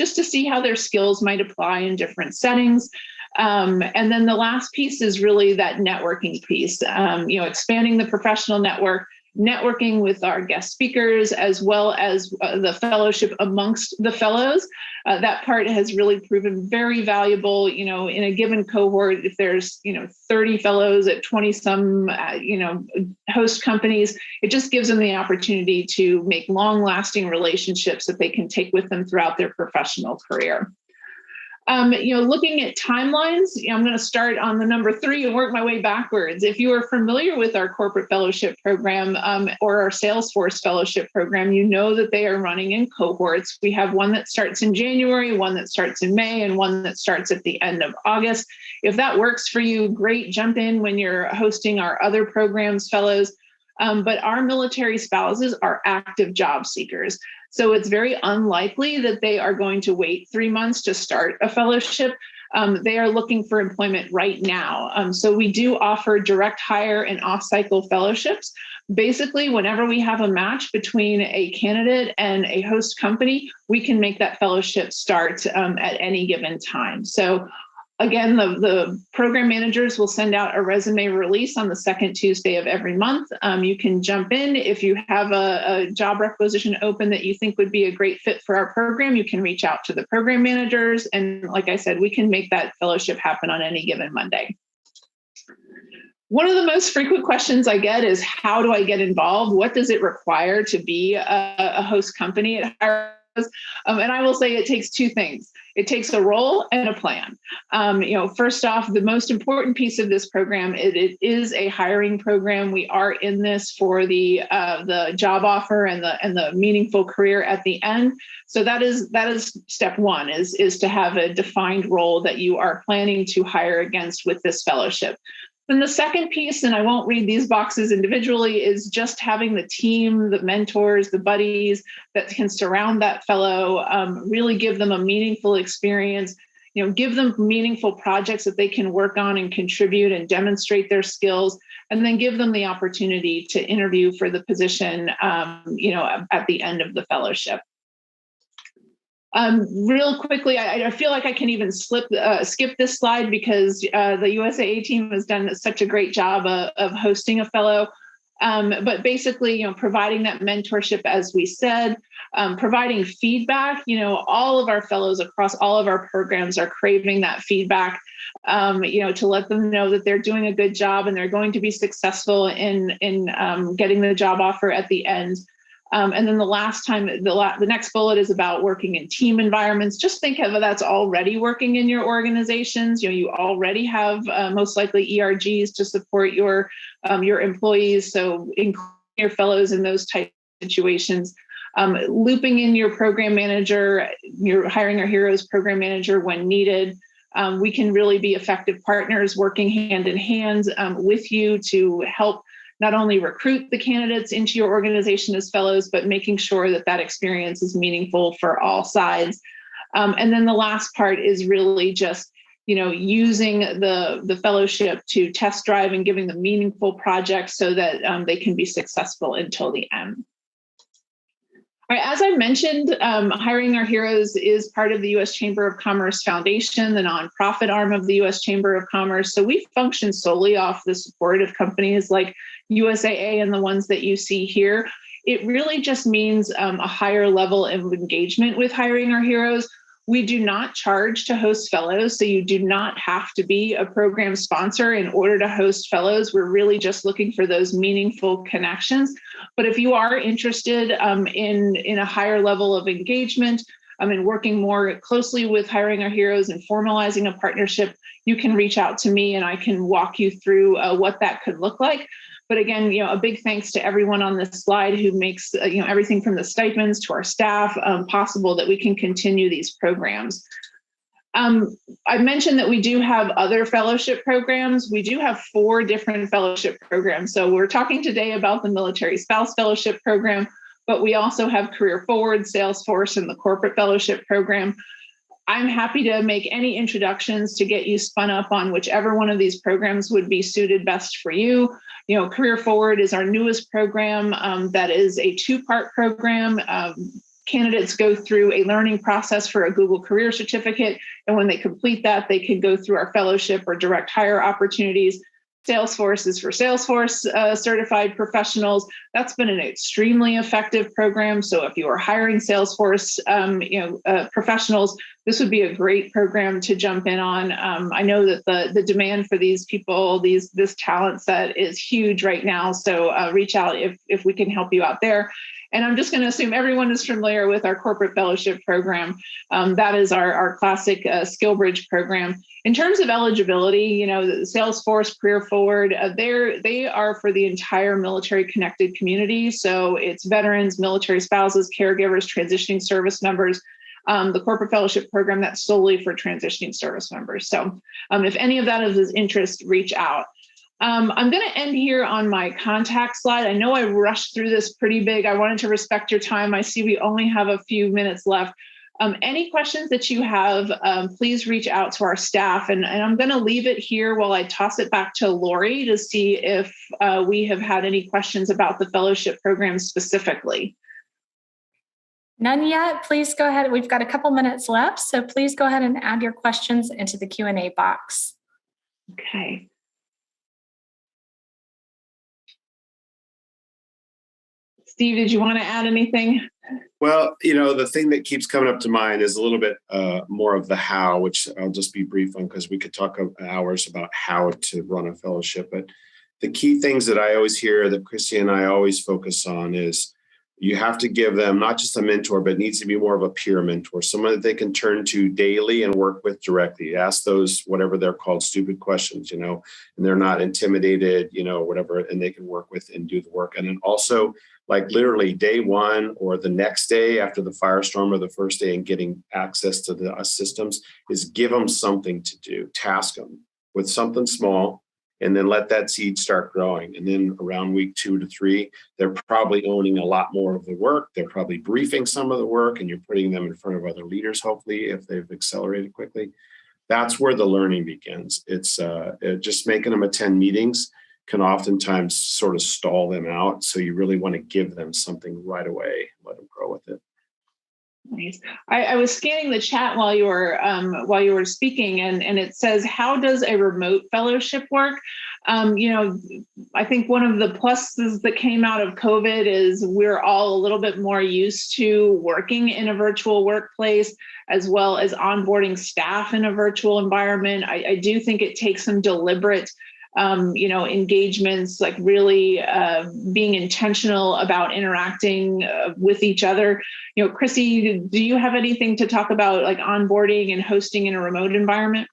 just to see how their skills might apply in different settings. And then the last piece is really that networking piece, expanding the professional network, networking with our guest speakers, as well as the fellowship amongst the fellows. That part has really proven very valuable, in a given cohort. If there's, 30 fellows at 20 some, host companies, it just gives them the opportunity to make long lasting relationships that they can take with them throughout their professional career. Looking at timelines, I'm going to start on the number 3 and work my way backwards. If you are familiar with our corporate fellowship program or our Salesforce fellowship program, you know that they are running in cohorts. We have one that starts in January, one that starts in May, and one that starts at the end of August. If that works for you, great, jump in when you're hosting our other programs, fellows. But our military spouses are active job seekers. So it's very unlikely that they are going to wait 3 months to start a fellowship. They are looking for employment right now. So we do offer direct hire and off-cycle fellowships. Basically, whenever we have a match between a candidate and a host company, we can make that fellowship start at any given time. So again, the program managers will send out a resume release on the second Tuesday of every month. You can jump in. If you have a job requisition open that you think would be a great fit for our program, you can reach out to the program managers. And like I said, we can make that fellowship happen on any given Monday. One of the most frequent questions I get is, how do I get involved? What does it require to be a host company at Hire? And I will say it takes 2 things. It takes a role and a plan. First off, the most important piece of this program, it is a hiring program. We are in this for the job offer and the meaningful career at the end. So that is step 1 is to have a defined role that you are planning to hire against with this fellowship. Then the second piece, and I won't read these boxes individually, is just having the team, the mentors, the buddies that can surround that fellow, really give them a meaningful experience, give them meaningful projects that they can work on and contribute and demonstrate their skills, and then give them the opportunity to interview for the position, at the end of the fellowship. Real quickly, I feel like I can even skip this slide because the USAA team has done such a great job of hosting a fellow. But basically, providing that mentorship, as we said, providing feedback. All of our fellows across all of our programs are craving that feedback. To let them know that they're doing a good job and they're going to be successful in getting the job offer at the end. And then the next bullet is about working in team environments. Just think of that's already working in your organizations. You already have most likely ERGs to support your employees. So include your fellows in those type of situations. Looping in your program manager, your Hiring Our Heroes program manager when needed. We can really be effective partners working hand in hand with you to help not only recruit the candidates into your organization as fellows, but making sure that experience is meaningful for all sides. And then the last part is really just, using the fellowship to test drive and giving them meaningful projects so that they can be successful until the end. All right, as I mentioned, Hiring Our Heroes is part of the U.S. Chamber of Commerce Foundation, the nonprofit arm of the U.S. Chamber of Commerce. So we function solely off the support of companies like USAA and the ones that you see here. It really just means a higher level of engagement with Hiring Our Heroes. We do not charge to host fellows, so you do not have to be a program sponsor in order to host fellows. We're really just looking for those meaningful connections. But if you are interested in a higher level of engagement, and working more closely with Hiring Our Heroes and formalizing a partnership, you can reach out to me and I can walk you through what that could look like. But again, a big thanks to everyone on this slide who makes everything from the stipends to our staff possible that we can continue these programs. I mentioned that we do have other fellowship programs. We do have 4 different fellowship programs. So we're talking today about the Military Spouse Fellowship Program, but we also have Career Forward, Salesforce, and the Corporate Fellowship Program. I'm happy to make any introductions to get you spun up on whichever one of these programs would be suited best for you. Career Forward is our newest program that is a 2-part program. candidates go through a learning process for a Google Career Certificate. And when they complete that, they can go through our fellowship or direct hire opportunities. Salesforce is for Salesforce certified professionals. That's been an extremely effective program. So if you are hiring Salesforce, professionals, this would be a great program to jump in on. I know that the demand for these people, this talent set is huge right now. So reach out if we can help you out there. And I'm just going to assume everyone is familiar with our corporate fellowship program. That is our classic SkillBridge program. In terms of eligibility, the Salesforce, Career Forward, they are for the entire military connected community. So it's veterans, military spouses, caregivers, transitioning service members. The corporate fellowship program, that's solely for transitioning service members. So if any of that is of interest, reach out. I'm going to end here on my contact slide. I know I rushed through this pretty big. I wanted to respect your time. I see we only have a few minutes left. Any questions that you have, please reach out to our staff. And I'm going to leave it here while I toss it back to Lori to see if we have had any questions about the fellowship program specifically. None yet. Please go ahead. We've got a couple minutes left, so please go ahead and add your questions into the Q&A box. Okay. Steve, did you want to add anything? Well, the thing that keeps coming up to mind is a little bit more of the how, which I'll just be brief on because we could talk hours about how to run a fellowship. But the key things that I always hear that Christy and I always focus on is you have to give them not just a mentor, but it needs to be more of a peer mentor, someone that they can turn to daily and work with directly. Ask those, whatever they're called, stupid questions, and they're not intimidated, whatever, and they can work with and do the work. And then also, like literally day one or the next day after the firestorm or the first day and getting access to the systems is give them something to do, task them with something small, and then let that seed start growing. And then around week 2 to 3, they're probably owning a lot more of the work. They're probably briefing some of the work and you're putting them in front of other leaders, hopefully, if they've accelerated quickly. That's where the learning begins. It's just making them attend meetings can oftentimes sort of stall them out. So you really want to give them something right away, let them grow with it. Nice. I was scanning the chat while you were speaking, and it says, "How does a remote fellowship work?" I think one of the pluses that came out of COVID is we're all a little bit more used to working in a virtual workplace, as well as onboarding staff in a virtual environment. I do think it takes some deliberate engagements, like really being intentional about interacting with each other. Chrissy, do you have anything to talk about like onboarding and hosting in a remote environment?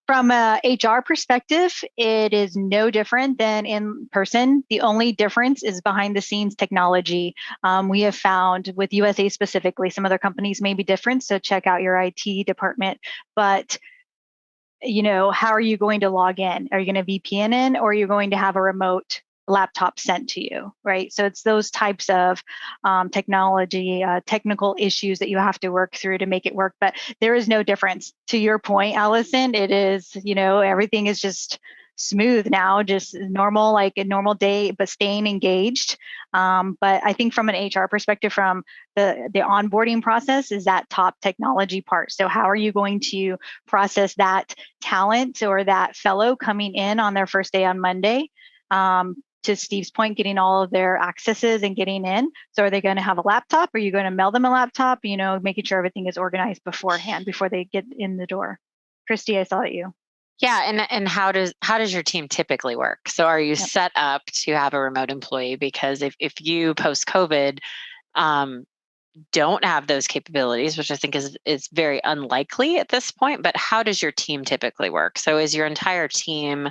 From a HR perspective, it is no different than in person. The only difference is behind the scenes technology. We have found with USA specifically, some other companies may be different, so check out your IT department. But how are you going to log in? Are you going to VPN in, or are you going to have a remote laptop sent to you, right? So it's those types of technology, technical issues that you have to work through to make it work. But there is no difference. To your point, Allison, it is, everything is just smooth now, just normal, like a normal day, but staying engaged. But I think from an HR perspective, from the onboarding process is that top technology part. So how are you going to process that talent or that fellow coming in on their first day on Monday? To Steve's point, getting all of their accesses and getting in. So are they going to have a laptop? Are you going to mail them a laptop? Making sure everything is organized beforehand before they get in the door. Christy, I saw that you. Yeah, and how does your team typically work? So are you set up to have a remote employee? Because if you post-COVID don't have those capabilities, which I think is very unlikely at this point, but how does your team typically work? So is your entire team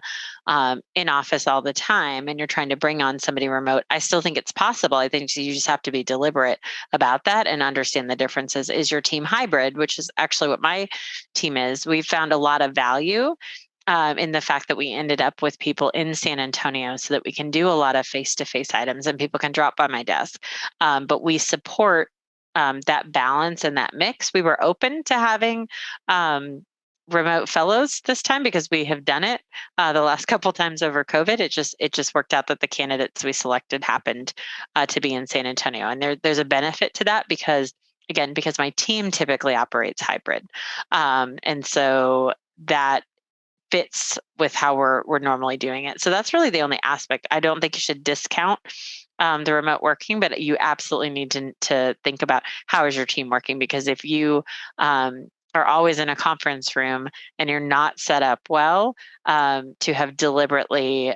in office all the time and you're trying to bring on somebody remote? I still think it's possible. I think you just have to be deliberate about that and understand the differences. Is your team hybrid, which is actually what my team is? We found a lot of value in the fact that we ended up with people in San Antonio so that we can do a lot of face-to-face items and people can drop by my desk. But we support that balance and that mix. We were open to having remote fellows this time because we have done it the last couple times over COVID. It just worked out that the candidates we selected happened to be in San Antonio, and there's a benefit to that because my team typically operates hybrid, and so that fits with how we're normally doing it. So that's really the only aspect. I don't think you should discount the remote working, but you absolutely need to think about how is your team working, because if you are always in a conference room and you're not set up well to have deliberately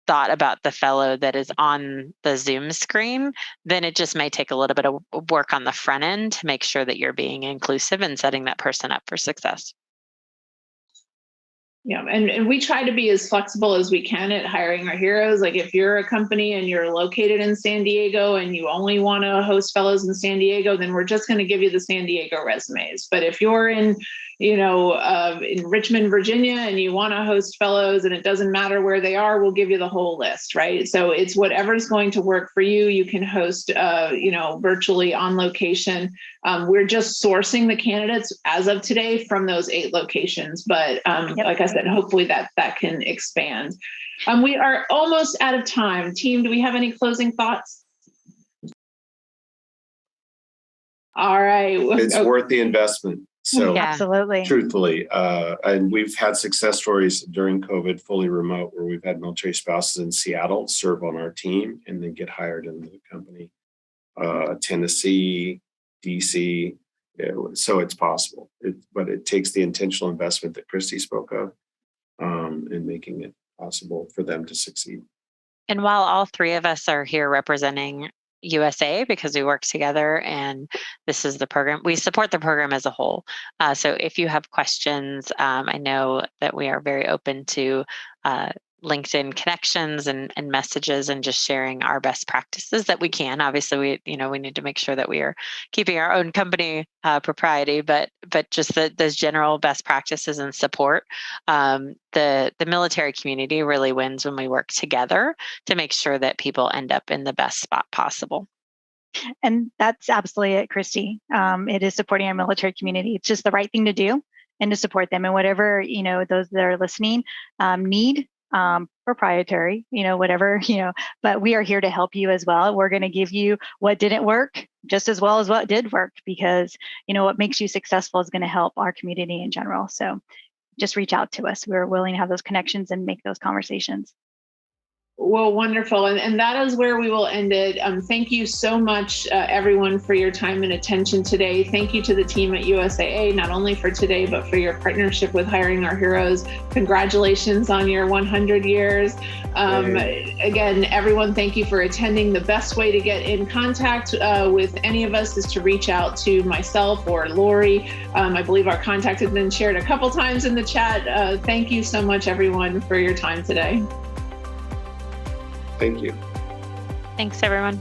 thought about the fellow that is on the Zoom screen, then it just may take a little bit of work on the front end to make sure that you're being inclusive and setting that person up for success. Yeah, and we try to be as flexible as we can at hiring our heroes. Like if you're a company and you're located in San Diego and you only want to host fellows in San Diego, then we're just going to give you the San Diego resumes. But if you're in Richmond, Virginia, and you want to host fellows and it doesn't matter where they are, we'll give you the whole list, right? So it's whatever's going to work for you. You can host, virtually on location. We're just sourcing the candidates as of today from those 8 locations. But like I said, hopefully that can expand. We are almost out of time. Team, do we have any closing thoughts? All right. It's worth the investment. So absolutely, truthfully, and we've had success stories during COVID, fully remote, where we've had military spouses in Seattle serve on our team and then get hired into the company. Tennessee, DC, so it's possible. But it takes the intentional investment that Christy spoke of in making it possible for them to succeed. And while all 3 of us are here representing USA because we work together and this is the program, we support the program as a whole. So if you have questions, I know that we are very open to LinkedIn connections and messages and just sharing our best practices that we can. Obviously, we need to make sure that we are keeping our own company propriety, but just those general best practices and support. The military community really wins when we work together to make sure that people end up in the best spot possible. And that's absolutely it, Christy. It is supporting our military community. It's just the right thing to do and to support them. And whatever, those that are listening need, proprietary, whatever, but we are here to help you as well. We're going to give you what didn't work just as well as what did work, because, what makes you successful is going to help our community in general. So just reach out to us. We're willing to have those connections and make those conversations. Well, wonderful. And that is where we will end it. Thank you so much, everyone, for your time and attention today. Thank you to the team at USAA, not only for today, but for your partnership with Hiring Our Heroes. Congratulations on your 100 years. Again, everyone, thank you for attending. The best way to get in contact with any of us is to reach out to myself or Lori. I believe our contact has been shared a couple times in the chat. Thank you so much, everyone, for your time today. Thank you. Thanks, everyone.